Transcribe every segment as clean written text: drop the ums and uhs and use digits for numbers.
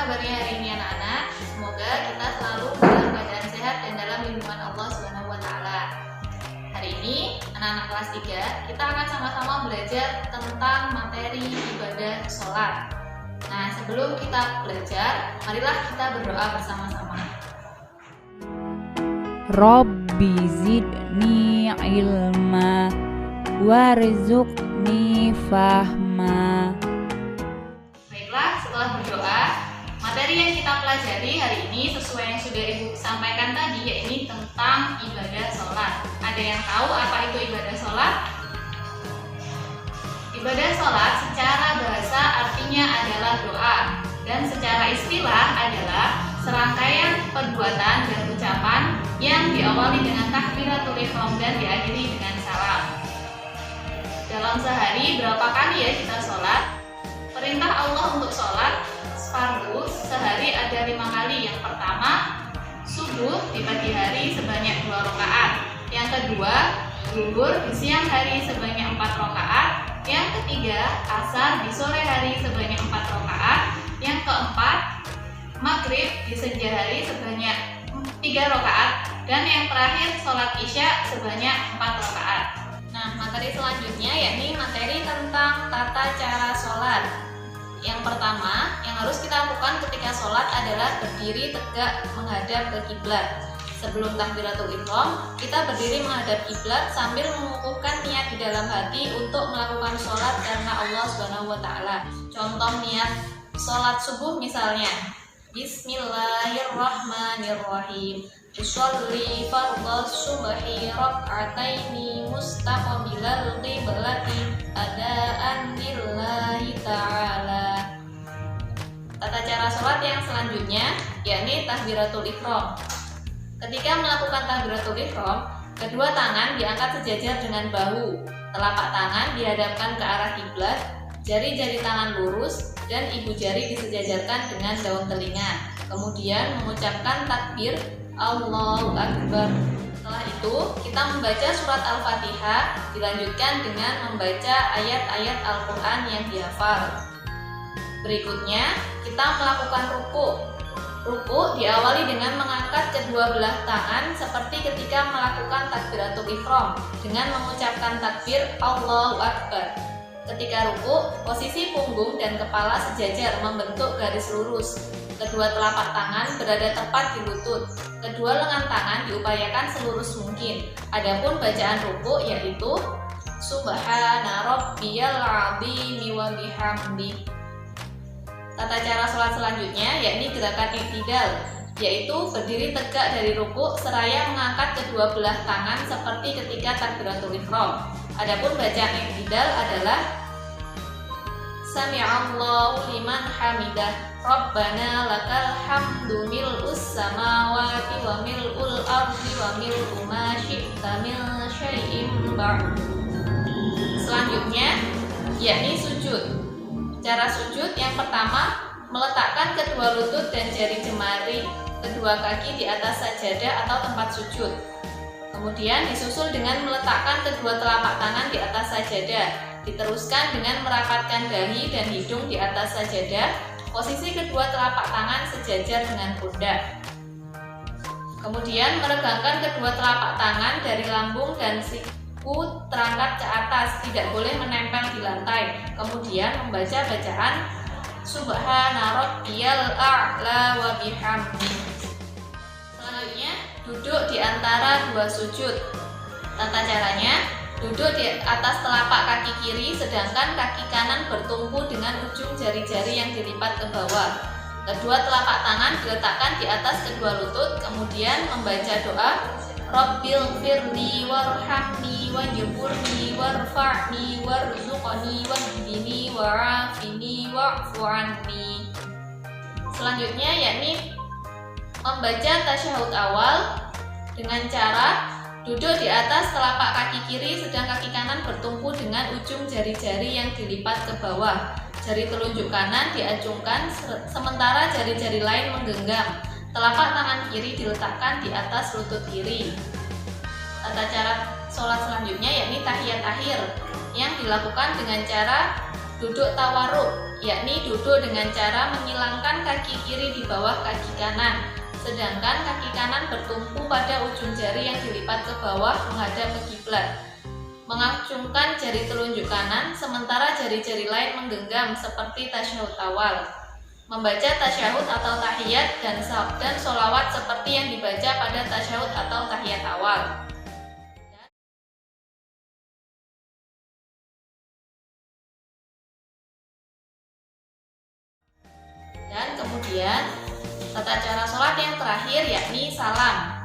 kabarnya hari ini anak-anak? Semoga kita selalu dalam keadaan sehat dan dalam lindungan Allah SWT. Hari ini anak-anak kelas 3 kita akan sama-sama belajar tentang materi ibadah sholat. Nah, sebelum kita belajar, marilah kita berdoa bersama-sama. Rabbi zidni ilma warzuqni fahma. Baiklah, setelah berdoa, materi yang kita pelajari hari ini sesuai yang sudah Ibu sampaikan tadi, yaitu tentang ibadah sholat. Ada yang tahu apa itu ibadah sholat? Ibadah sholat secara bahasa artinya adalah doa, dan secara istilah adalah serangkaian perbuatan dan ucapan yang diawali dengan takbiratul ihram dan diakhiri dengan salam. Dalam sehari berapa kali ya kita sholat? Perintah Allah untuk sholat fardu sehari ada 5 kali. Yang pertama, subuh di pagi hari sebanyak 2 rakaat. Yang kedua, zuhur di siang hari sebanyak 4 rakaat. Yang ketiga, asar di sore hari sebanyak 4 rakaat. Yang keempat, maghrib di senja hari sebanyak 3 rakaat. Dan yang terakhir, sholat isya sebanyak 4 rakaat. Nah, materi selanjutnya yakni materi tentang tata cara sholat. Yang pertama, yang harus kita lakukan ketika sholat adalah berdiri tegak menghadap ke kiblat. Sebelum takbiratul ihram, kita berdiri menghadap kiblat sambil mengukuhkan niat di dalam hati untuk melakukan sholat karena Allah SWT. Contoh niat sholat subuh misalnya, Bismillahirrahmanirrahim. Usolli fardhu subhi rak'ataini mustaqbilal qiblati adaan lillahi ta'ala. Tata cara sholat yang selanjutnya yakni takbiratul ihram. Ketika melakukan takbiratul ihram, kedua tangan diangkat sejajar dengan bahu, telapak tangan dihadapkan ke arah kiblat, jari-jari tangan lurus dan ibu jari disejajarkan dengan daun telinga. Kemudian mengucapkan takbir Allahu Akbar. Setelah itu, kita membaca surat Al-Fatihah, dilanjutkan dengan membaca ayat-ayat Al-Quran yang dihafal. Berikutnya, kita melakukan ruku. Ruku diawali dengan mengangkat kedua belah tangan seperti ketika melakukan takbiratul ihram dengan mengucapkan takbir Allahu Akbar. Ketika ruku, posisi punggung dan kepala sejajar membentuk garis lurus. Kedua telapak tangan berada tepat di lutut. Kedua lengan tangan diupayakan selurus mungkin. Adapun bacaan ruku yaitu Subhana rabbiyal azim wa bihamdi. Tata cara sholat selanjutnya yakni gerakan i'tidal, yaitu berdiri tegak dari ruku seraya mengangkat kedua belah tangan seperti ketika takbiratul ihram. Adapun bacaan i'tidal adalah Sami'allahu liman hamidah. Rabbana lakal hamdu mil'us samawati wa mil'ul ardi wa mil'u ma syi'ta min syai'in ba'd. Selanjutnya yakni sujud. Cara sujud yang pertama, meletakkan kedua lutut dan jari jemari kedua kaki di atas sajadah atau tempat sujud. Kemudian disusul dengan meletakkan kedua telapak tangan di atas sajadah. Diteruskan dengan merapatkan dahi dan hidung di atas sajadah. Posisi kedua telapak tangan sejajar dengan pundak. Kemudian meregangkan kedua telapak tangan dari lambung dan siku terangkat ke atas, tidak boleh menempel di lantai. Kemudian membaca bacaan Subhana rabbiyal a'la wa bihamdi. Selanjutnya, duduk di antara dua sujud. Tata caranya, duduk di atas telapak kaki kiri sedangkan kaki kanan bertumpu dengan ujung jari-jari yang dilipat ke bawah. Kedua telapak tangan diletakkan di atas kedua lutut, kemudian membaca doa Rabbil firli warhamni wajburni warfa'ni warzuqni wahdini wa'afini wa'fu anni. Selanjutnya yakni membaca tasyahud awal dengan cara duduk di atas telapak kaki kiri sedang kaki kanan bertumpu dengan ujung jari-jari yang dilipat ke bawah. Jari telunjuk kanan diacungkan sementara jari-jari lain menggenggam. Telapak tangan kiri diletakkan di atas lutut kiri. Tata cara sholat selanjutnya yakni tahiyat akhir yang dilakukan dengan cara duduk tawarruk, yakni duduk dengan cara menyilangkan kaki kiri berdiri di bawah kaki kanan, sedangkan kaki kanan bertumpu pada ujung jari yang dilipat ke bawah menghadap ke kiblat. Mengacungkan jari telunjuk kanan, sementara jari-jari lain menggenggam seperti tasyahud awal. Membaca tasyahud atau tahiyat dan sholawat seperti yang dibaca pada tasyahud atau tahiyat awal. Dan kemudian tata cara sholat yang terakhir yakni salam.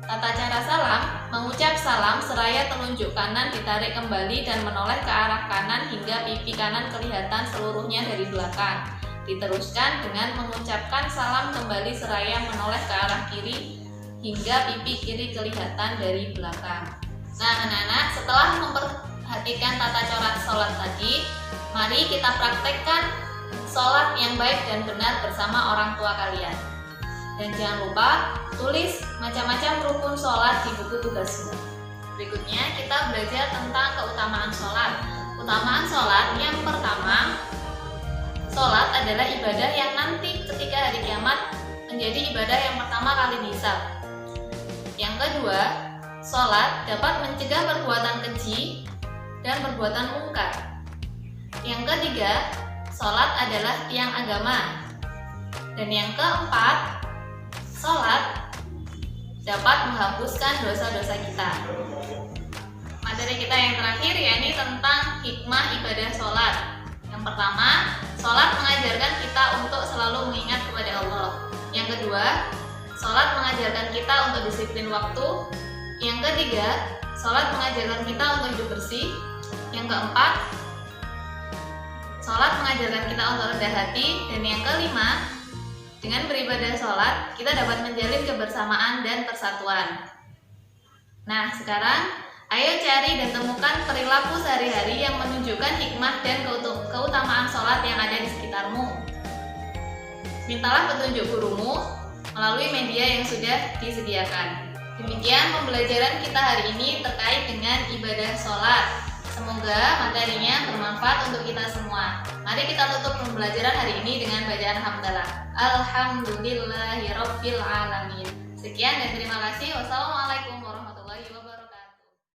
Tata cara salam, mengucap salam seraya telunjuk kanan ditarik kembali dan menoleh ke arah kanan hingga pipi kanan kelihatan seluruhnya dari belakang. Diteruskan dengan mengucapkan salam kembali seraya menoleh ke arah kiri hingga pipi kiri kelihatan dari belakang. Nah anak-anak, setelah memperhatikan tata cara sholat tadi, mari kita praktekkan sholat yang baik dan benar bersama orang tua kalian. Dan jangan lupa tulis macam-macam rukun sholat di buku tugasmu. Berikutnya kita belajar tentang keutamaan sholat. Keutamaan sholat yang pertama, sholat adalah ibadah yang nanti ketika hari kiamat menjadi ibadah yang pertama kali dihisab. Yang kedua, sholat dapat mencegah perbuatan keji dan perbuatan mungkar. Yang ketiga, sholat adalah tiang agama. Dan yang keempat, sholat dapat menghapuskan dosa-dosa kita. Materi kita yang terakhir yakni tentang hikmah ibadah sholat. Yang pertama, sholat mengajarkan kita untuk selalu mengingat kepada Allah. Yang kedua, sholat mengajarkan kita untuk disiplin waktu. Yang ketiga, sholat mengajarkan kita untuk hidup bersih. Yang keempat, sholat mengajarkan kita untuk rendah hati. Dan yang kelima, dengan beribadah sholat, kita dapat menjalin kebersamaan dan persatuan. Nah, sekarang ayo cari dan temukan perilaku sehari-hari yang menunjukkan hikmah dan keutamaan sholat yang ada di sekitarmu. Mintalah petunjuk gurumu melalui media yang sudah disediakan. Demikian pembelajaran kita hari ini terkait dengan ibadah sholat. Semoga materinya bermanfaat untuk kita semua. Mari kita tutup pembelajaran hari ini dengan bacaan hamdalah. Alhamdulillahirabbil alamin. Sekian dan terima kasih. Wassalamualaikum